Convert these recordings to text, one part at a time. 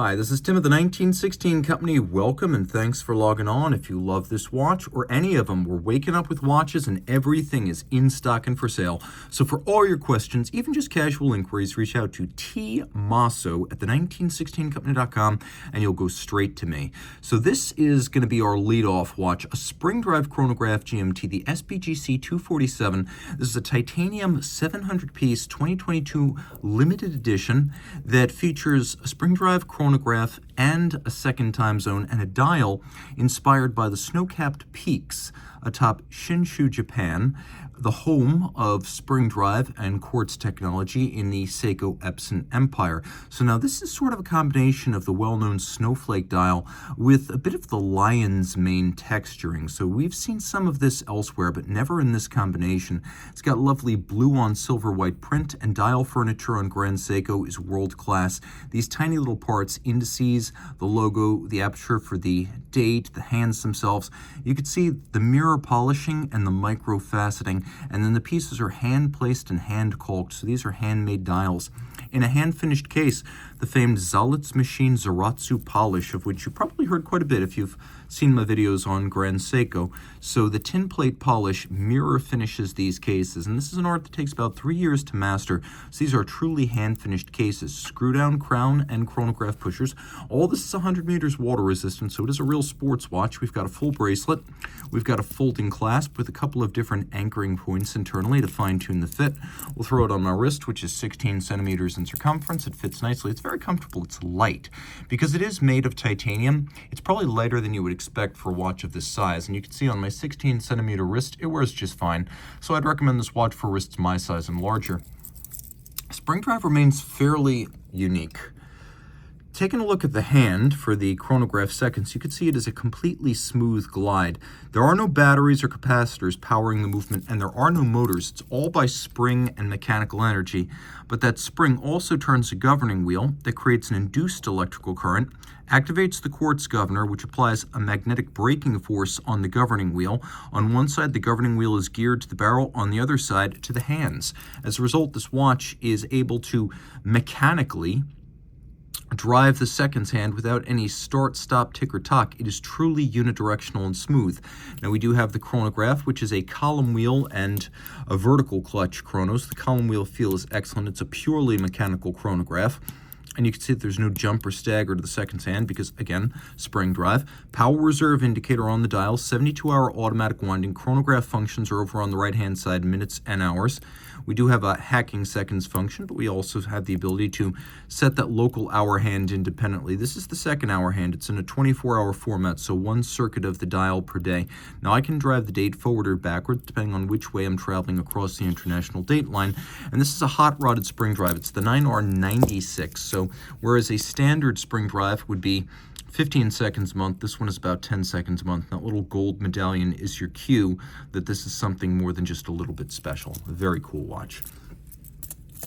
Hi, this is Tim of the 1916 Company. Welcome and thanks for logging on. If you love this watch or any of them, we're waking up with watches and everything is in stock and for sale. So for all your questions, even just casual inquiries, reach out to Team Mosso at the1916company.com and you'll go straight to me. So this is going to be our lead-off watch, a spring drive chronograph GMT, the SBGC 247. This is a titanium 700-piece 2022 limited edition that features a spring drive chronograph and a second time zone and a dial inspired by the snow-capped peaks atop Shinshu, Japan, the home of spring drive and quartz technology in the Seiko Epson Empire. So now this is sort of a combination of the well-known snowflake dial with a bit of the lion's mane texturing. So we've seen some of this elsewhere, but never in this combination. It's got lovely blue on silver white print, and dial furniture on Grand Seiko is world-class. These tiny little parts, indices, the logo, the aperture for the date, the hands themselves. You can see the mirror polishing and the micro faceting, and then the pieces are hand placed and hand caulked. So these are handmade dials. In a hand-finished case, the famed Zalitz machine Zaratsu polish, of which you probably heard quite a bit if you've seen my videos on Grand Seiko. So the tin plate polish mirror finishes these cases, and this is an art that takes about 3 years to master. So these are truly hand-finished cases. Screw-down crown and chronograph pushers. All this is 100 meters water resistant, so it is a real sports watch. We've got a full bracelet. We've got a folding clasp with a couple of different anchoring points internally to fine-tune the fit. We'll throw it on my wrist, which is 16 centimeters in circumference. It fits nicely. It's very comfortable. It's light. Because it is made of titanium, it's probably lighter than you would expect for a watch of this size. And you can see on my 16 centimeter wrist, it wears just fine. So I'd recommend this watch for wrists my size and larger. Spring drive remains fairly unique. Taking a look at the hand for the chronograph seconds, you can see it is a completely smooth glide. There are no batteries or capacitors powering the movement, and there are no motors. It's all by spring and mechanical energy. But that spring also turns a governing wheel that creates an induced electrical current, activates the quartz governor, which applies a magnetic braking force on the governing wheel. On one side, the governing wheel is geared to the barrel, on the other side, to the hands. As a result, this watch is able to mechanically drive the seconds hand without any start, stop, tick, or tock. It is truly unidirectional and smooth. Now we do have the chronograph, which is a column wheel and a vertical clutch chronos. The column wheel feel is excellent. It's a purely mechanical chronograph. And you can see that there's no jump or stagger to the seconds hand because, again, spring drive. Power reserve indicator on the dial, 72-hour automatic winding. Chronograph functions are over on the right-hand side, minutes and hours. We do have a hacking seconds function, but we also have the ability to set that local hour hand independently. This is the second hour hand. It's in a 24-hour format, so one circuit of the dial per day. Now I can drive the date forward or backward, depending on which way I'm traveling across the international date line. And this is a hot-rodded spring drive. It's the 9R96. So whereas a standard spring drive would be 15 seconds a month, this one is about 10 seconds a month. That little gold medallion is your cue that this is something more than just a little bit special. A very cool watch.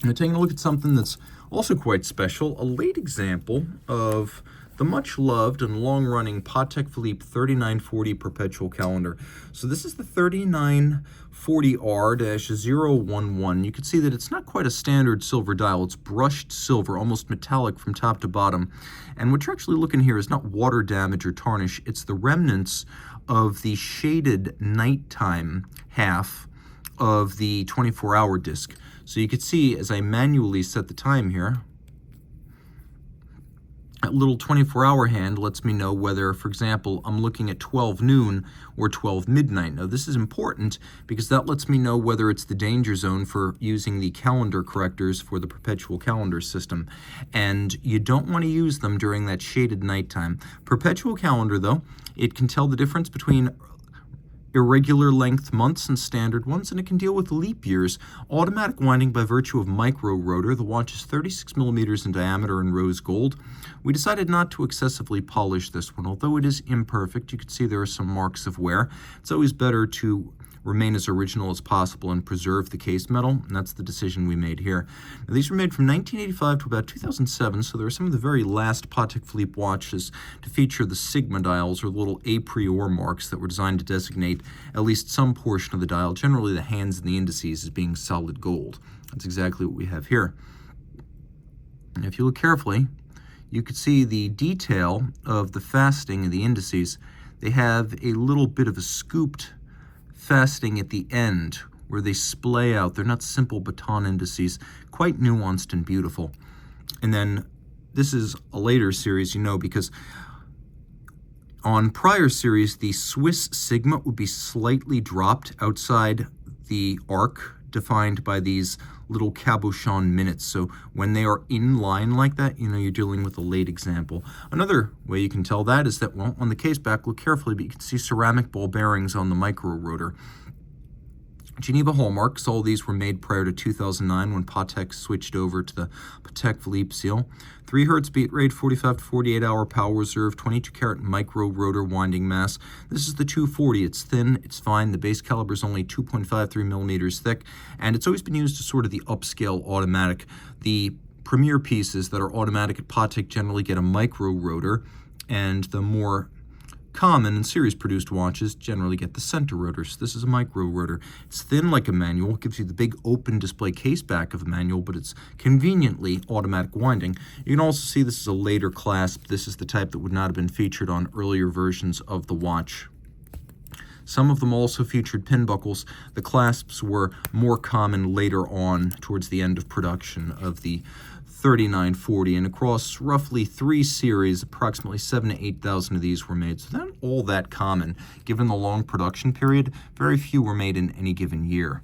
Now taking a look at something that's also quite special, a late example of the much-loved and long-running Patek Philippe 3940 Perpetual calendar. So this is the 3940R-011. You can see that it's not quite a standard silver dial. It's brushed silver, almost metallic from top to bottom. And what you're actually looking here is not water damage or tarnish. It's the remnants of the shaded nighttime half of the 24-hour disc. So you can see as I manually set the time here, that little 24-hour hand lets me know whether, for example, I'm looking at 12 noon or 12 midnight. Now, this is important because that lets me know whether it's the danger zone for using the calendar correctors for the Perpetual calendar system. And you don't want to use them during that shaded nighttime. Perpetual calendar, though, it can tell the difference between irregular length months and standard ones, and it can deal with leap years. Automatic winding by virtue of micro rotor. The watch is 36 millimeters in diameter in rose gold. We decided not to excessively polish this one. Although it is imperfect, you can see there are some marks of wear. It's always better to remain as original as possible and preserve the case metal, and that's the decision we made here. Now, these were made from 1985 to about 2007, so there are some of the very last Patek Philippe watches to feature the sigma dials, or little a priori marks that were designed to designate at least some portion of the dial, generally the hands and the indices, as being solid gold. That's exactly what we have here. And if you look carefully, you could see the detail of the faceting and the indices. They have a little bit of a scooped faceting at the end where they splay out. They're not simple baton indices, quite nuanced and beautiful. And then this is a later series, you know, because on prior series, the Swiss sigma would be slightly dropped outside the arc defined by these little cabochon minutes. So when they are in line like that, you know you're dealing with a late example. Another way you can tell that is that, well, on the case back, look carefully, but you can see ceramic ball bearings on the micro rotor. Geneva hallmarks, all these were made prior to 2009 when Patek switched over to the Patek Philippe seal. 3 Hz beat rate, 45 to 48 hour power reserve, 22 karat micro rotor winding mass. This is the 240. It's thin, it's fine. The base caliber is only 2.53 millimeters thick, and it's always been used as sort of the upscale automatic. The premier pieces that are automatic at Patek generally get a micro rotor, and the more common and series-produced watches generally get the center rotors. This is a micro rotor. It's thin like a manual, gives you the big open display case back of a manual, but it's conveniently automatic winding. You can also see this is a later clasp. This is the type that would not have been featured on earlier versions of the watch. Some of them also featured pin buckles. The clasps were more common later on towards the end of production of the 3940, and across roughly 3 series, approximately 7,000 to 8,000 of these were made. So not all that common, given the long production period. Very few were made in any given year.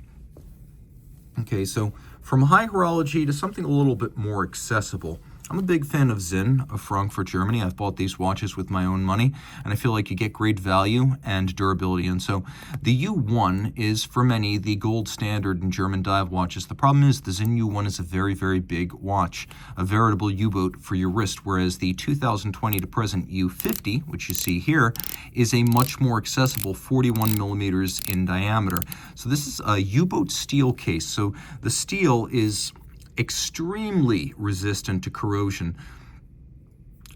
Okay, so from high horology to something a little bit more accessible. I'm a big fan of Sinn of Frankfurt, Germany. I've bought these watches with my own money, and I feel like you get great value and durability. And so the U1 is, for many, the gold standard in German dive watches. The problem is the Sinn U1 is a very, very big watch, a veritable U-boat for your wrist, whereas the 2020 to present U50, which you see here, is a much more accessible 41 millimeters in diameter. So this is a U-boat steel case. So the steel is extremely resistant to corrosion.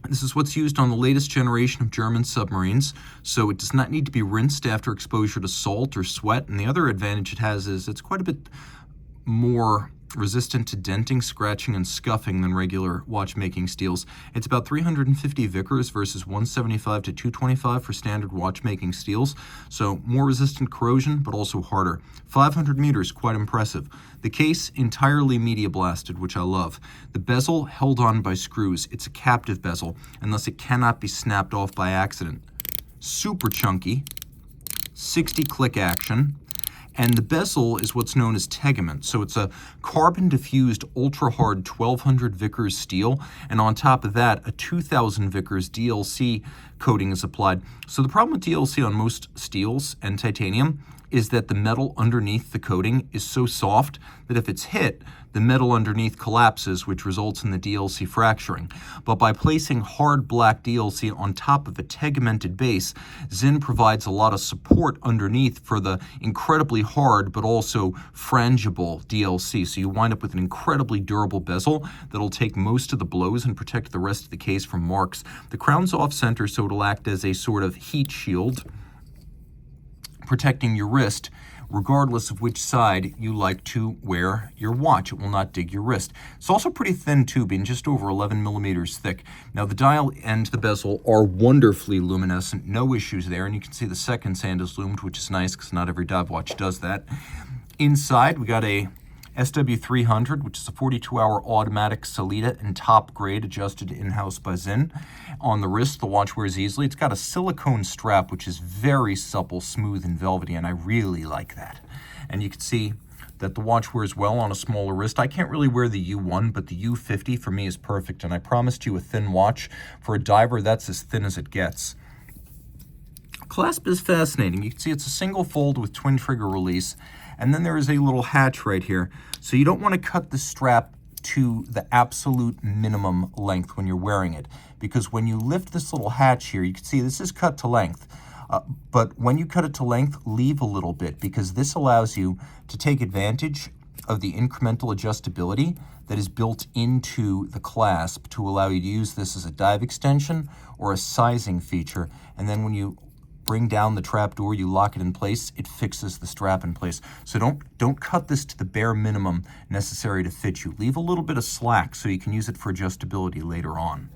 This is what's used on the latest generation of German submarines, so it does not need to be rinsed after exposure to salt or sweat. And the other advantage it has is it's quite a bit more resistant to denting, scratching, and scuffing than regular watchmaking steels. It's about 350 Vickers versus 175 to 225 for standard watchmaking steels, so more resistant corrosion, but also harder. 500 meters, quite impressive. The case entirely media blasted, which I love. The bezel held on by screws. It's a captive bezel, and thus it cannot be snapped off by accident. Super chunky, 60 click action. And the bezel is what's known as tegament. So it's a carbon-diffused, ultra-hard 1200 Vickers steel, and on top of that, a 2000 Vickers DLC coating is applied. So the problem with DLC on most steels and titanium is that the metal underneath the coating is so soft that if it's hit, the metal underneath collapses, which results in the DLC fracturing. But by placing hard black DLC on top of a tegamented base, Sinn provides a lot of support underneath for the incredibly hard but also frangible DLC. So you wind up with an incredibly durable bezel that'll take most of the blows and protect the rest of the case from marks. The crown's off-center, so it'll act as a sort of heat shield, protecting your wrist regardless of which side you like to wear your watch. It will not dig your wrist. It's also pretty thin too, being just over 11 millimeters thick. Now the dial and the bezel are wonderfully luminescent, no issues there, and you can see the second sand is loomed, which is nice because not every dive watch does that. Inside we got a SW300, which is a 42-hour automatic Solita and top grade, adjusted in-house by Sinn. On the wrist, the watch wears easily. It's got a silicone strap, which is very supple, smooth, and velvety, and I really like that. And you can see that the watch wears well on a smaller wrist. I can't really wear the U1, but the U50 for me is perfect, and I promised you a thin watch. For a diver, that's as thin as it gets. Clasp is fascinating. You can see it's a single fold with twin trigger release, and then there is a little hatch right here. So you don't want to cut the strap to the absolute minimum length when you're wearing it, because when you lift this little hatch here, you can see this is cut to length. But when you cut it to length, leave a little bit, because this allows you to take advantage of the incremental adjustability that is built into the clasp to allow you to use this as a dive extension or a sizing feature. And then when you bring down the trap door, you lock it in place, it fixes the strap in place. So don't cut this to the bare minimum necessary to fit you. Leave a little bit of slack so you can use it for adjustability later on.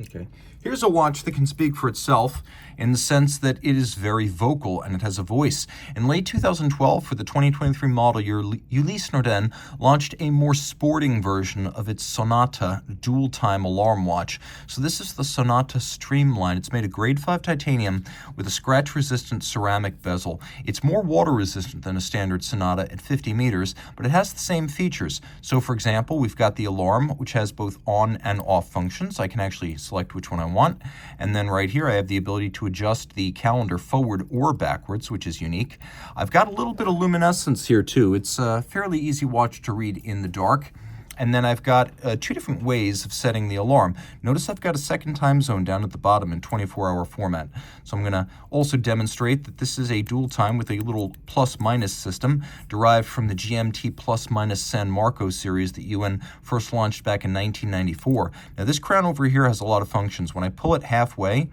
Okay. Here's a watch that can speak for itself in the sense that it is very vocal and it has a voice. In late 2012, for the 2023 model year, Ulysse Nardin launched a more sporting version of its Sonata dual-time alarm watch. So this is the Sonata Streamline. It's made of grade 5 titanium with a scratch-resistant ceramic bezel. It's more water-resistant than a standard Sonata at 50 meters, but it has the same features. So for example, we've got the alarm, which has both on and off functions. I can actually select which one I want. And then right here, I have the ability to adjust the calendar forward or backwards, which is unique. I've got a little bit of luminescence here too. It's a fairly easy watch to read in the dark. And then I've got 2 different ways of setting the alarm. Notice I've got a second time zone down at the bottom in 24-hour format. So I'm going to also demonstrate that this is a dual time with a little plus-minus system derived from the GMT plus-minus San Marco series that UN first launched back in 1994. Now this crown over here has a lot of functions. When I pull it halfway,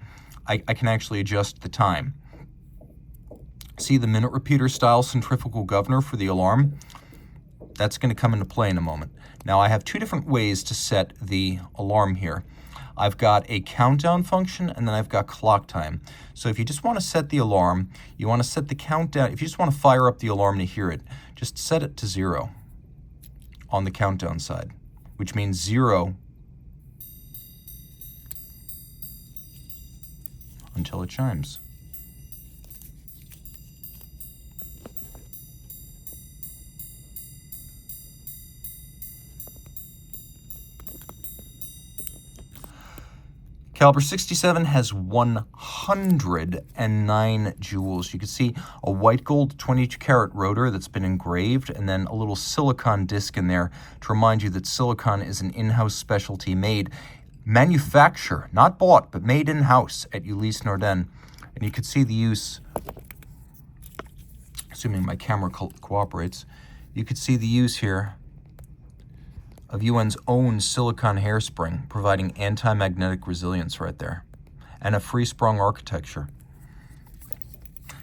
I can actually adjust the time. See the minute repeater style centrifugal governor for the alarm? That's going to come into play in a moment. Now I have 2 different ways to set the alarm here. I've got a countdown function and then I've got clock time. So if you just want to set the alarm, you want to set the countdown. If you just want to fire up the alarm to hear it, just set it to 0 on the countdown side, which means 0 until it chimes. Caliber 67 has 109 jewels. You can see a white gold 22 karat rotor that's been engraved and then a little silicon disc in there to remind you that silicon is an in-house specialty made, manufactured, not bought, but made in-house at Ulysse Nardin. And you can see the use, assuming my camera cooperates, you could see the use here of UN's own silicon hairspring, providing anti-magnetic resilience right there, and a free-sprung architecture.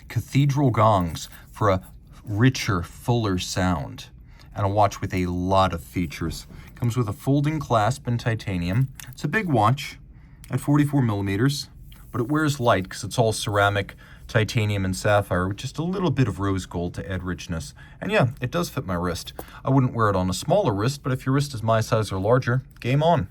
Cathedral gongs for a richer, fuller sound, and a watch with a lot of features. Comes with a folding clasp in titanium. It's a big watch at 44 millimeters, but it wears light because it's all ceramic, titanium, and sapphire with just a little bit of rose gold to add richness. And yeah, it does fit my wrist. I wouldn't wear it on a smaller wrist, but if your wrist is my size or larger, game on.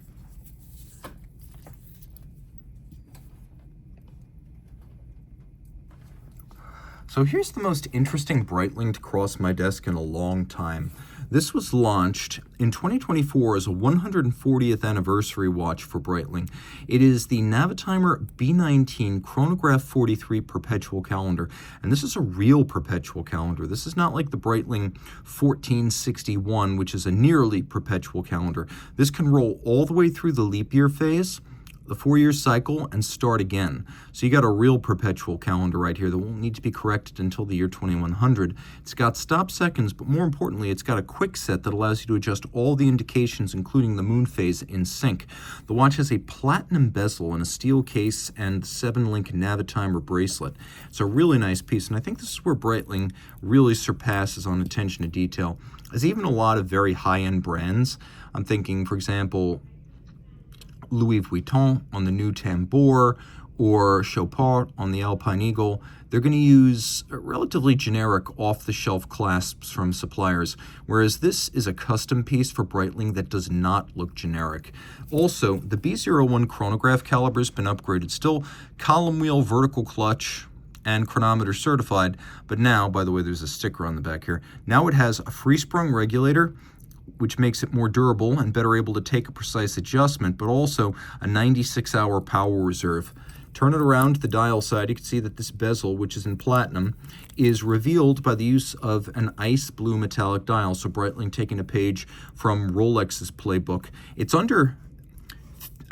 So here's the most interesting Breitling to cross my desk in a long time. This was launched in 2024 as a 140th anniversary watch for Breitling. It is the Navitimer B19 Chronograph 43 Perpetual calendar, and this is a real perpetual calendar. This is not like the Breitling 1461, which is a nearly perpetual calendar. This can roll all the way through the leap year phase, the 4-year cycle, and start again. So you got a real perpetual calendar right here that won't need to be corrected until the year 2100. It's got stop seconds, but more importantly, it's got a quick set that allows you to adjust all the indications, including the moon phase, in sync. The watch has a platinum bezel and a steel case and 7-link Navitimer bracelet. It's a really nice piece, and I think this is where Breitling really surpasses on attention to detail. There's even a lot of very high-end brands. I'm thinking, for example, Louis Vuitton on the new Tambour, or Chopard on the Alpine Eagle. They're going to use relatively generic off-the-shelf clasps from suppliers, whereas this is a custom piece for Breitling that does not look generic. Also, the B01 chronograph caliber has been upgraded. Still column wheel vertical clutch and chronometer certified, but now, by the way, there's a sticker on the back here. Now it has a free-sprung regulator, which makes it more durable and better able to take a precise adjustment, but also a 96-hour power reserve. Turn it around to the dial side, you can see that this bezel, which is in platinum, is revealed by the use of an ice blue metallic dial, so Breitling taking a page from Rolex's playbook. It's under,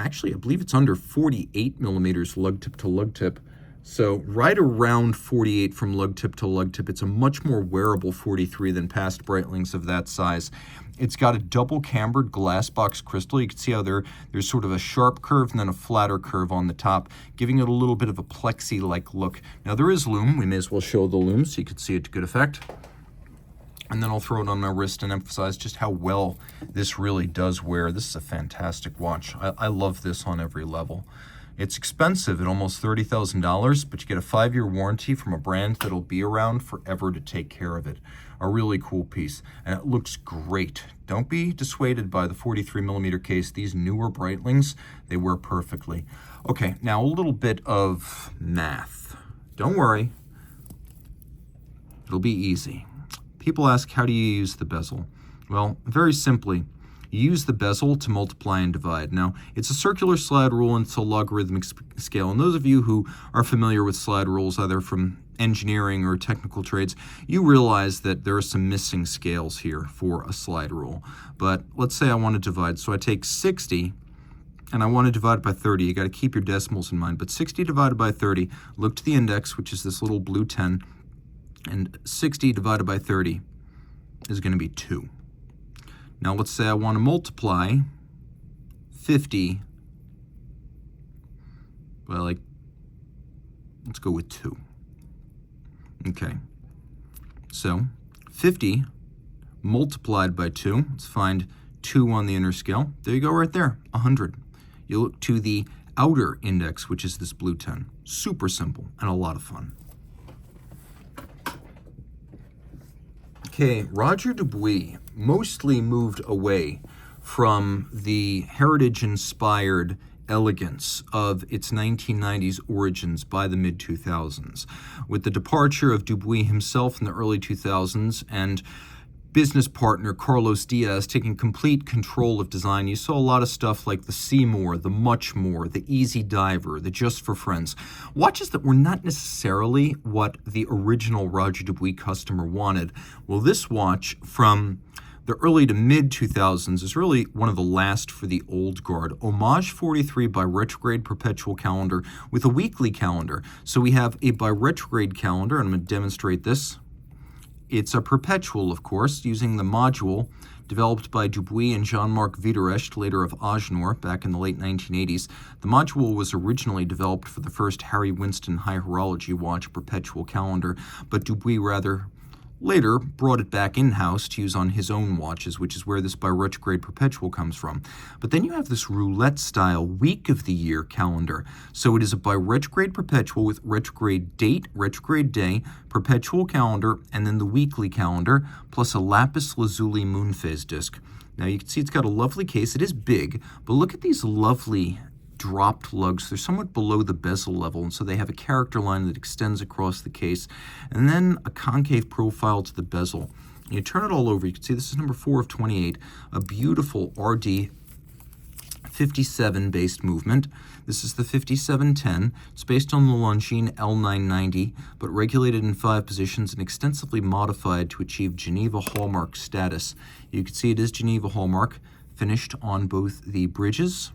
actually I believe it's under 48 millimeters lug tip to lug tip. So right around 48 from lug tip to lug tip. It's a much more wearable 43 than past Breitlings of that size. It's got a double cambered glass box crystal. You can see how there's sort of a sharp curve and then a flatter curve on the top, giving it a little bit of a plexi-like look. Now there is lume. We may as well show the lume so you can see it to good effect. And then I'll throw it on my wrist and emphasize just how well this really does wear. This is a fantastic watch. I love this on every level. It's expensive at almost $30,000, but you get a 5-year warranty from a brand that'll be around forever to take care of it. A really cool piece, and it looks great. Don't be dissuaded by the 43mm case. These newer Breitlings, they wear perfectly. Okay, now a little bit of math. Don't worry, it'll be easy. People ask, how do you use the bezel? Well, very simply, you use the bezel to multiply and divide. Now, it's a circular slide rule and it's a logarithmic scale. And those of you who are familiar with slide rules, either from engineering or technical trades, you realize that there are some missing scales here for a slide rule. But let's say I want to divide. So I take 60 and I want to divide it by 30. You got to keep your decimals in mind. But 60 divided by 30, look to the index, which is this little blue 10, and 60 divided by 30 is going to be 2. Now let's say I want to multiply 50 by, let's go with 2. Okay, so 50 multiplied by 2, let's find 2 on the inner scale. There you go right there, 100. You look to the outer index, which is this blue 10. Super simple and a lot of fun. Okay, Roger Dubuis mostly moved away from the heritage-inspired elegance of its 1990s origins by the mid-2000s. With the departure of Dubuis himself in the early 2000s and business partner Carlos Diaz taking complete control of design, you saw a lot of stuff like the Seymour, the Much More, the Easy Diver, the Just for Friends. Watches that were not necessarily what the original Roger Dubuis customer wanted. Well, this watch from the early to mid-2000s is really one of the last for the old guard. Hommage 43 by Retrograde Perpetual calendar with a weekly calendar. So we have a by Retrograde calendar, and I'm going to demonstrate this. It's a Perpetual, of course, using the module developed by Dubuis and Jean-Marc Viderecht, later of Agenor, back in the late 1980s. The module was originally developed for the first Harry Winston High Horology watch Perpetual calendar, but Dubuis rather later brought it back in-house to use on his own watches, which is where this by Retrograde Perpetual comes from. But then you have this roulette-style week of the year calendar. So it is a by Retrograde Perpetual with retrograde date, retrograde day, perpetual calendar, and then the weekly calendar, plus a lapis lazuli moon phase disc. Now you can see it's got a lovely case. It is big, but look at these lovely dropped lugs. They're somewhat below the bezel level, and so they have a character line that extends across the case, and then a concave profile to the bezel. You turn it all over, you can see this is number 4 of 28, a beautiful RD 57 based movement. This is the 5710. It's based on the Longines L990, but regulated in 5 positions and extensively modified to achieve Geneva hallmark status. You can see it is Geneva hallmark, finished on both the bridges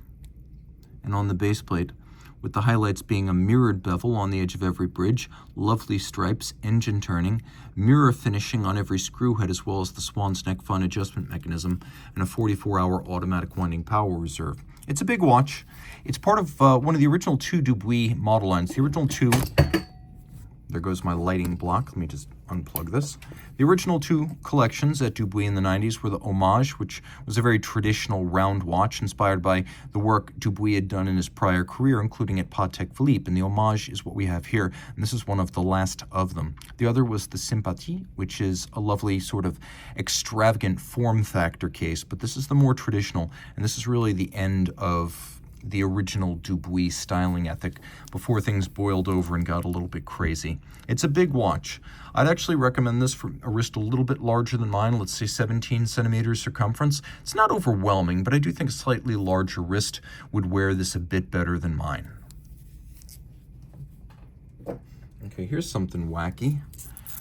and on the base plate, with the highlights being a mirrored bevel on the edge of every bridge, lovely stripes, engine turning, mirror finishing on every screw head, as well as the swan's neck fine adjustment mechanism, and a 44-hour automatic winding power reserve. It's a big watch. It's part of one of the original 2 Dubuis model lines. The original 2, there goes my lighting block. Let me just unplug this. The original 2 collections at Dubuis in the 90s were the Hommage, which was a very traditional round watch inspired by the work Dubuis had done in his prior career, including at Patek Philippe, and the Hommage is what we have here, and this is one of the last of them. The other was the Sympathie, which is a lovely sort of extravagant form factor case, but this is the more traditional, and this is really the end of the original Dubuis styling ethic before things boiled over and got a little bit crazy. It's a big watch. I'd actually recommend this for a wrist a little bit larger than mine, let's say 17 centimeters circumference. It's not overwhelming, but I do think a slightly larger wrist would wear this a bit better than mine. Okay, here's something wacky.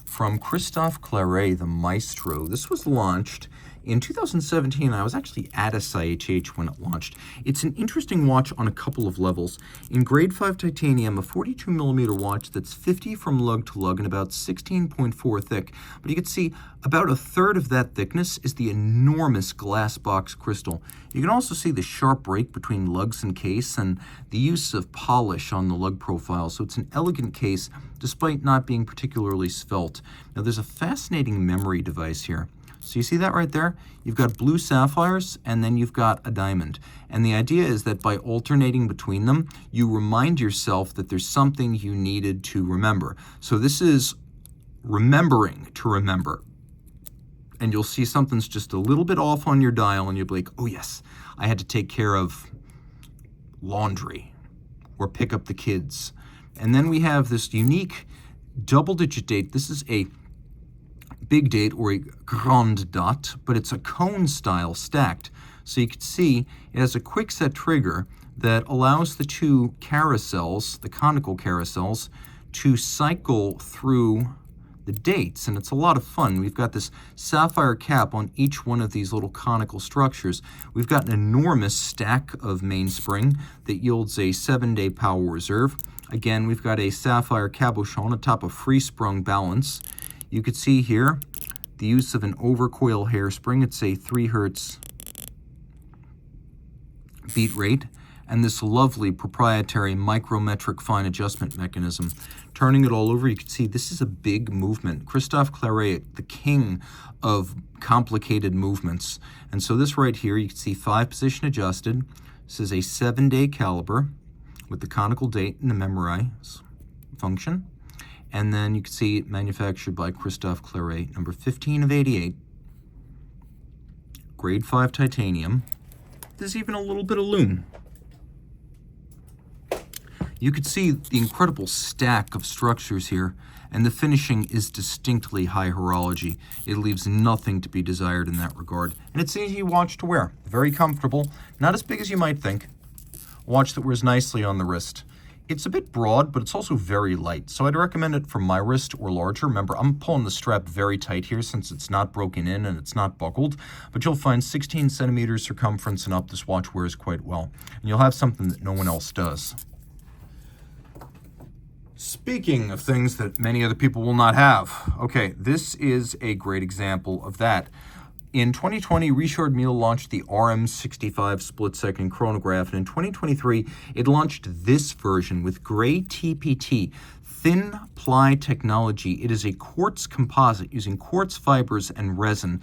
From Christophe Claret, the Maestro. This was launched in 2017. I was actually at SIHH when it launched. It's an interesting watch on a couple of levels. In grade 5 titanium, a 42mm watch that's 50 from lug to lug and about 16.4 thick. But you can see about a third of that thickness is the enormous glass box crystal. You can also see the sharp break between lugs and case and the use of polish on the lug profile. So it's an elegant case despite not being particularly svelte. Now there's a fascinating memory device here. So you see that right there? You've got blue sapphires, and then you've got a diamond. And the idea is that by alternating between them, you remind yourself that there's something you needed to remember. So this is remembering to remember. And you'll see something's just a little bit off on your dial, and you'll be like, oh yes, I had to take care of laundry or pick up the kids. And then we have this unique double-digit date. This is a big date or a grande date, but it's a cone style stacked. So you can see it has a quick set trigger that allows the two carousels, the conical carousels, to cycle through the dates, and it's a lot of fun. We've got this sapphire cap on each one of these little conical structures. We've got an enormous stack of mainspring that yields a 7-day power reserve. Again, we've got a sapphire cabochon atop a free-sprung balance. You could see here the use of an overcoil hairspring. It's a 3 Hertz beat rate, and this lovely proprietary micrometric fine adjustment mechanism. Turning it all over, you can see this is a big movement. Christophe Claret, the king of complicated movements. And so this right here, you can see 5 position adjusted. This is a 7-day caliber with the conical date and the memorize function. And then you can see manufactured by Christophe Claret, number 15 of 88. Grade 5 titanium. There's even a little bit of lume. You could see the incredible stack of structures here, and the finishing is distinctly high horology. It leaves nothing to be desired in that regard. And it's an easy watch to wear. Very comfortable, not as big as you might think. A watch that wears nicely on the wrist. It's a bit broad, but it's also very light, so I'd recommend it for my wrist or larger. Remember, I'm pulling the strap very tight here since it's not broken in and it's not buckled, but you'll find 16 centimeters circumference and up. This watch wears quite well, and you'll have something that no one else does. Speaking of things that many other people will not have, okay, this is a great example of that. In 2020, Richard Mille launched the RM65 split-second chronograph, and in 2023, it launched this version with gray TPT, thin ply technology. It is a quartz composite using quartz fibers and resin.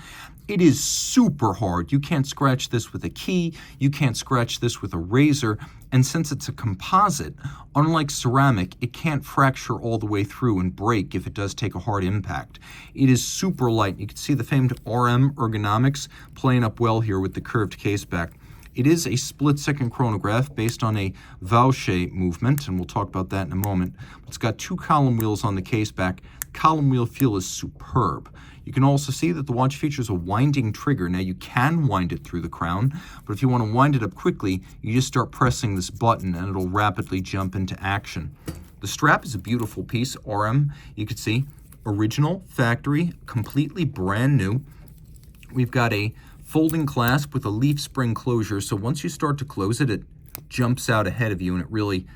It is super hard. You can't scratch this with a key. You can't scratch this with a razor. And since it's a composite, unlike ceramic, it can't fracture all the way through and break if it does take a hard impact. It is super light. You can see the famed RM ergonomics playing up well here with the curved case back. It is a split-second chronograph based on a Vaucher movement, and we'll talk about that in a moment. It's got 2 column wheels on the case back. Column wheel feel is superb. You can also see that the watch features a winding trigger. Now you can wind it through the crown, but if you want to wind it up quickly, you just start pressing this button and it'll rapidly jump into action. The strap is a beautiful piece, RM. You can see original, factory, completely brand new. We've got a folding clasp with a leaf spring closure, so once you start to close it, it jumps out ahead of you and it really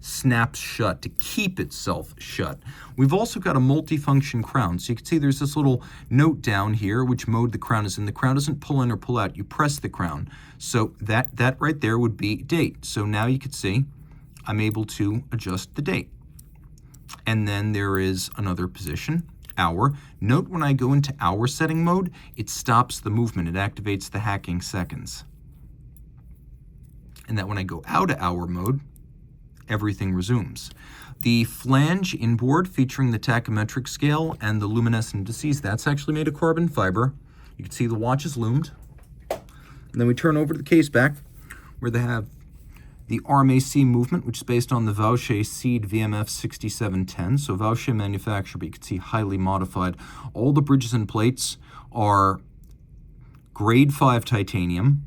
snaps shut to keep itself shut. We've also got a multifunction crown. So you can see there's this little note down here which mode the crown is in. The crown doesn't pull in or pull out. You press the crown. So that right there would be date. So now you can see I'm able to adjust the date. And then there is another position, hour. Note when I go into hour setting mode, it stops the movement. It activates the hacking seconds. And that when I go out of hour mode, everything resumes. The flange inboard featuring the tachymetric scale and the luminescent indices, that's actually made of carbon fiber. You can see the watch is loomed. And then we turn over to the case back where they have the RMAC movement, which is based on the Vaucher Seed VMF 6710. So Vaucher manufacturer, but you can see highly modified. All the bridges and plates are grade 5 titanium.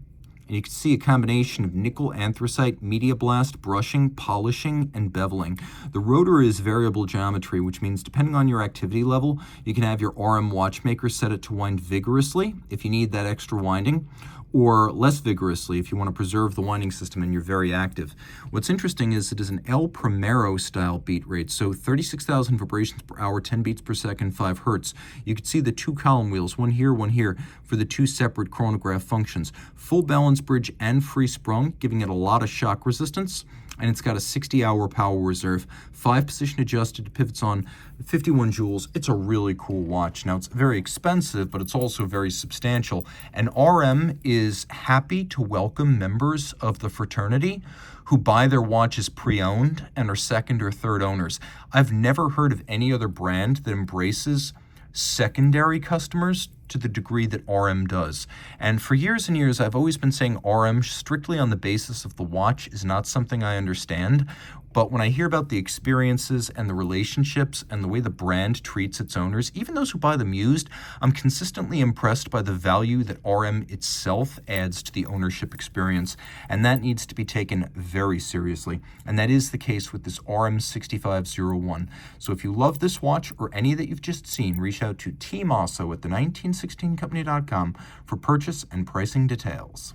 And you can see a combination of nickel, anthracite, media blast, brushing, polishing, and beveling. The rotor is variable geometry, which means depending on your activity level, you can have your RM watchmaker set it to wind vigorously if you need that extra winding, or less vigorously if you want to preserve the winding system and you're very active. What's interesting is it is an El Primero style beat rate, so 36,000 vibrations per hour, 10 beats per second, 5 hertz. You can see the 2 column wheels, one here, for the 2 separate chronograph functions. Full balance bridge and free sprung, giving it a lot of shock resistance. and it's got a 60-hour power reserve, 5-position adjusted pivots on, 51 jewels. It's a really cool watch. Now, it's very expensive, but it's also very substantial. And RM is happy to welcome members of the fraternity who buy their watches pre-owned and are second or third owners. I've never heard of any other brand that embraces secondary customers to the degree that RM does. And for years and years, I've always been saying RM strictly on the basis of the watch is not something I understand. But when I hear about the experiences and the relationships and the way the brand treats its owners, even those who buy them used, I'm consistently impressed by the value that RM itself adds to the ownership experience. And that needs to be taken very seriously. And that is the case with this RM 6501. So if you love this watch or any that you've just seen, reach out to Team Mosso at the 1916company.com for purchase and pricing details.